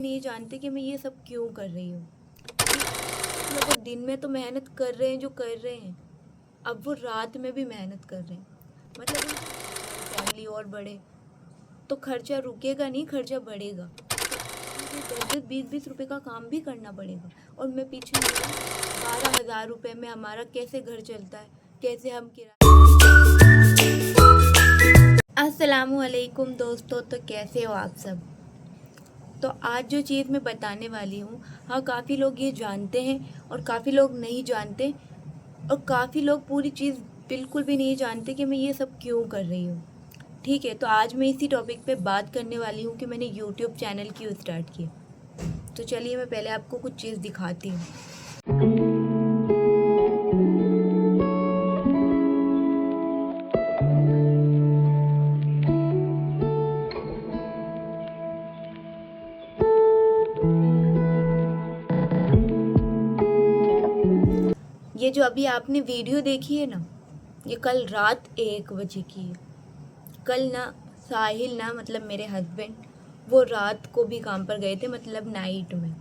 नहीं जानते कि मैं ये सब क्यों कर रही हूँ। मतलब वो दिन में तो मेहनत कर रहे हैं जो कर रहे हैं, अब वो रात में भी मेहनत कर रहे हैं। मतलब फैमिली और बढ़े तो खर्चा रुकेगा नहीं, खर्चा बढ़ेगा। मुझे 10-20 रुपए का काम भी करना पड़ेगा और मैं पीछे 12,000 रुपए में हमारा कैसे घर चलता है, कैसे हम किराया। अस्सलामुअलैकुम दोस्तों, तो कैसे हो आप सब। तो आज जो चीज़ मैं बताने वाली हूँ, हाँ काफ़ी लोग ये जानते हैं और काफ़ी लोग नहीं जानते, और काफ़ी लोग पूरी चीज़ बिल्कुल भी नहीं जानते कि मैं ये सब क्यों कर रही हूँ। ठीक है, तो आज मैं इसी टॉपिक पे बात करने वाली हूँ कि मैंने यूट्यूब चैनल क्यों स्टार्ट किया। तो चलिए मैं पहले आपको कुछ चीज़ दिखाती हूँ। ये जो अभी आपने वीडियो देखी है ना, ये कल रात 1 बजे की है। कल ना साहिल ना, मतलब मेरे हस्बैंड, वो रात को भी काम पर गए थे, मतलब नाइट में।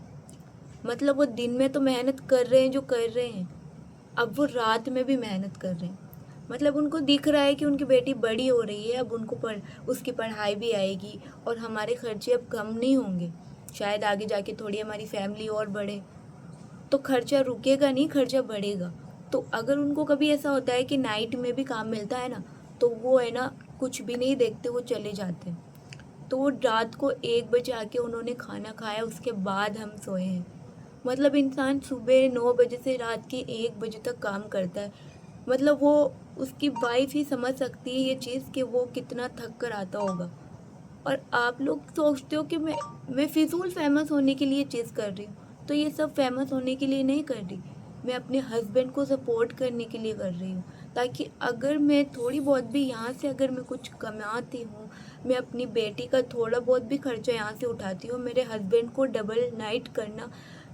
मतलब वो दिन में तो मेहनत कर रहे हैं जो कर रहे हैं, अब वो रात में भी मेहनत कर रहे हैं। मतलब उनको दिख रहा है कि उनकी बेटी बड़ी हो रही है, अब उनको उसकी पढ़ाई भी आएगी और हमारे खर्चे अब कम नहीं होंगे। शायद आगे जाके थोड़ी हमारी फैमिली और बढ़े तो खर्चा रुकेगा नहीं, खर्चा बढ़ेगा। तो अगर उनको कभी ऐसा होता है कि नाइट में भी काम मिलता है ना, तो वो है ना कुछ भी नहीं देखते, वो चले जाते हैं। तो वो रात को 1 बजे आके उन्होंने खाना खाया, उसके बाद हम सोए हैं। मतलब इंसान सुबह 9 बजे से रात के 1 बजे तक काम करता है। मतलब वो, उसकी वाइफ ही समझ सकती है ये चीज़ कि वो कितना थक कर आता होगा। और आप लोग सोचते हो कि मैं फिजूल फेमस होने के लिए चीज़ कर रही हूँ, तो ये सब फेमस होने के लिए नहीं कर रही। मैं अपने हस्बैंड को सपोर्ट करने के लिए कर रही हूँ, ताकि अगर मैं थोड़ी बहुत भी यहाँ से अगर मैं कुछ कमाती हूँ, मैं अपनी बेटी का थोड़ा बहुत भी खर्चा यहाँ से उठाती हूँ, मेरे हस्बैंड को डबल नाइट करना,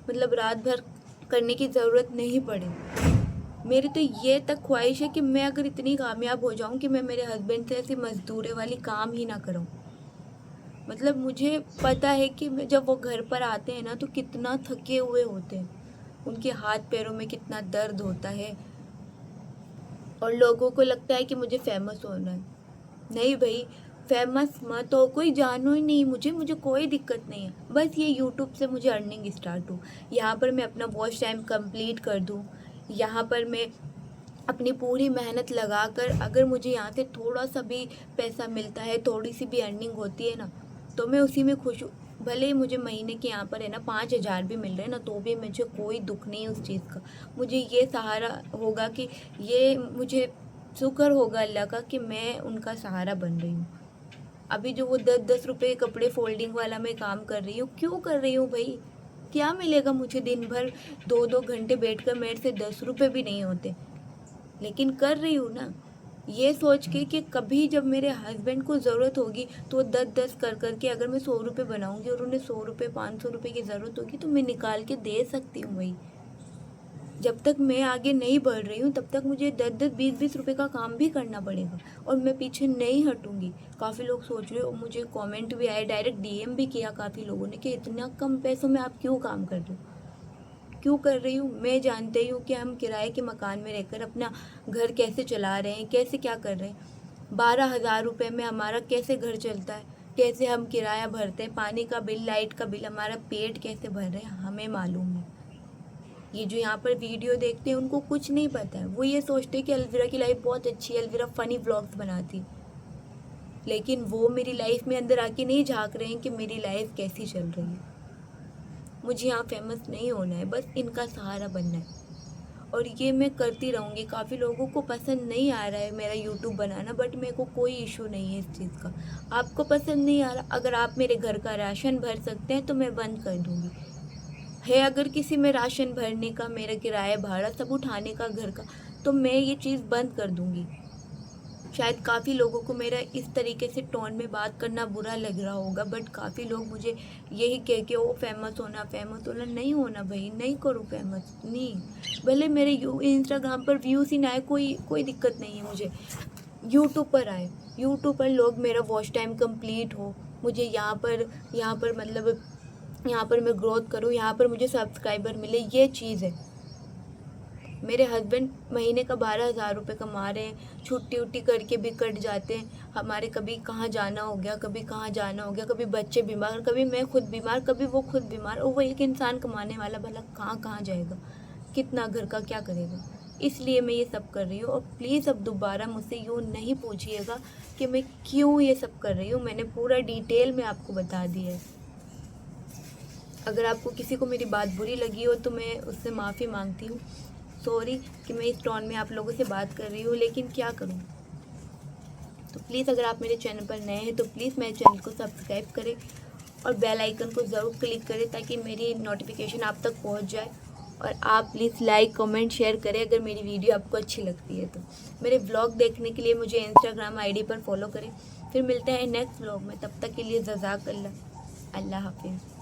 मतलब रात भर करने की ज़रूरत नहीं पड़े। मेरी तो ये तक ख्वाहिश है कि मैं अगर इतनी कामयाब हो जाऊँ कि मैं मेरे हस्बैंड से ऐसी मजदूरी वाली काम ही ना करूँ। मतलब मुझे पता है कि जब वो घर पर आते हैं ना, तो कितना थके हुए होते हैं, उनके हाथ पैरों में कितना दर्द होता है, और लोगों को लगता है कि मुझे फेमस होना है। नहीं भाई, फेमस मत हो, कोई जानो ही नहीं मुझे, मुझे कोई दिक्कत नहीं है। बस ये यूट्यूब से मुझे अर्निंग स्टार्ट हो, यहाँ पर मैं अपना वॉच टाइम कंप्लीट कर दूँ, यहाँ पर मैं अपनी पूरी मेहनत लगाकर अगर मुझे यहाँ से थोड़ा सा भी पैसा मिलता है, थोड़ी सी भी अर्निंग होती है ना, तो मैं उसी में खुश हूँ। भले ही मुझे महीने के यहाँ पर है ना 5,000 भी मिल रहे हैं ना, तो भी मुझे कोई दुख नहीं है उस चीज़ का। मुझे ये सहारा होगा कि ये मुझे शुक्र होगा अल्लाह का कि मैं उनका सहारा बन रही हूँ। अभी जो वो 10-10 रुपए कपड़े फोल्डिंग वाला मैं काम कर रही हूँ, क्यों कर रही हूँ भाई? क्या मिलेगा मुझे? दिन भर 2-2 घंटे बैठकर मेरे से 10 रुपए भी नहीं होते, लेकिन कर रही हूँ ना, ये सोच के कि कभी जब मेरे हस्बैंड को ज़रूरत होगी तो 10-10 कर करके अगर मैं 100 रुपये बनाऊंगी और उन्हें 100 रुपये 500 रुपये की ज़रूरत होगी तो मैं निकाल के दे सकती हूँ भाई। जब तक मैं आगे नहीं बढ़ रही हूँ तब तक मुझे 10-10 20-20 रुपये का काम भी करना पड़ेगा, और मैं पीछे नहीं हटूंगी। काफ़ी लोग सोच रहे हो, मुझे कमेंट भी आए, डायरेक्ट डीएम भी किया काफ़ी लोगों ने कि इतना कम पैसों में आप क्यों काम कर रहे हो। क्यों कर रही हूँ? मैं जानती हूँ कि हम किराए के मकान में रहकर अपना घर कैसे चला रहे हैं, कैसे क्या कर रहे हैं। 12,000 रुपये में हमारा कैसे घर चलता है, कैसे हम किराया भरते हैं, पानी का बिल, लाइट का बिल, हमारा पेट कैसे भर रहे हैं, हमें मालूम है। ये जो यहाँ पर वीडियो देखते हैं उनको कुछ नहीं पता है, वो ये सोचते हैं कि अलविरा की लाइफ बहुत अच्छी है, अलविरा फ़नी व्लॉग्स बनाती है, लेकिन वो मेरी लाइफ में अंदर आके नहीं झाँक रहे हैं कि मेरी लाइफ कैसी चल रही है। मुझे यहाँ फेमस नहीं होना है, बस इनका सहारा बनना है, और ये मैं करती रहूँगी। काफ़ी लोगों को पसंद नहीं आ रहा है मेरा यूट्यूब बनाना, बट मेरे को कोई इशू नहीं है इस चीज़ का। आपको पसंद नहीं आ रहा, अगर आप मेरे घर का राशन भर सकते हैं तो मैं बंद कर दूँगी। है अगर किसी में राशन भरने का, मेरा किराया भाड़ा सब उठाने का घर का, तो मैं ये चीज़ बंद कर दूँगी। शायद काफ़ी लोगों को मेरा इस तरीके से टोन में बात करना बुरा लग रहा होगा, बट काफ़ी लोग मुझे यही कह के वो फेमस होना नहीं होना भाई, नहीं करो फेमस, नहीं। भले मेरे इंस्टाग्राम पर व्यूज़ ही ना आए, कोई कोई दिक्कत नहीं है मुझे, यूट्यूब पर आए, यूट्यूब पर लोग मेरा वॉच टाइम कंप्लीट हो, मुझे यहाँ पर मतलब यहाँ पर मैं ग्रोथ करूँ, यहाँ पर मुझे सब्सक्राइबर मिले, ये चीज़ है। मेरे हस्बैंड महीने का 12,000 रुपये कमा रहे हैं, छुट्टी उट्टी करके भी कट जाते हैं। हमारे कभी कहाँ जाना हो गया, कभी कहाँ जाना हो गया, कभी बच्चे बीमार, कभी मैं खुद बीमार, कभी वो खुद बीमार, और वो एक इंसान कमाने वाला भला कहाँ कहाँ जाएगा, कितना घर का क्या करेगा। इसलिए मैं ये सब कर रही हूँ। और प्लीज़ अब दोबारा मुझसे यूँ नहीं पूछिएगा कि मैं क्यों ये सब कर रही हूँ। मैंने पूरा डिटेल में आपको बता दिया है। अगर आपको किसी को मेरी बात बुरी लगी हो तो मैं उससे माफ़ी मांगती हूँ। सॉरी कि मैं इस टोन में आप लोगों से बात कर रही हूँ, लेकिन क्या करूँ। तो प्लीज़ अगर आप मेरे चैनल पर नए हैं तो प्लीज़ मेरे चैनल को सब्सक्राइब करें और बेल आइकन को ज़रूर क्लिक करें ताकि मेरी नोटिफिकेशन आप तक पहुँच जाए। और आप प्लीज़ लाइक कमेंट शेयर करें अगर मेरी वीडियो आपको अच्छी लगती है तो। मेरे ब्लॉग देखने के लिए मुझे इंस्टाग्राम आईडी पर फॉलो करें। फिर मिलते हैं नेक्स्ट ब्लॉग में, तब तक के लिए जज़ाकल्लाह। अल्लाह हाफिज़।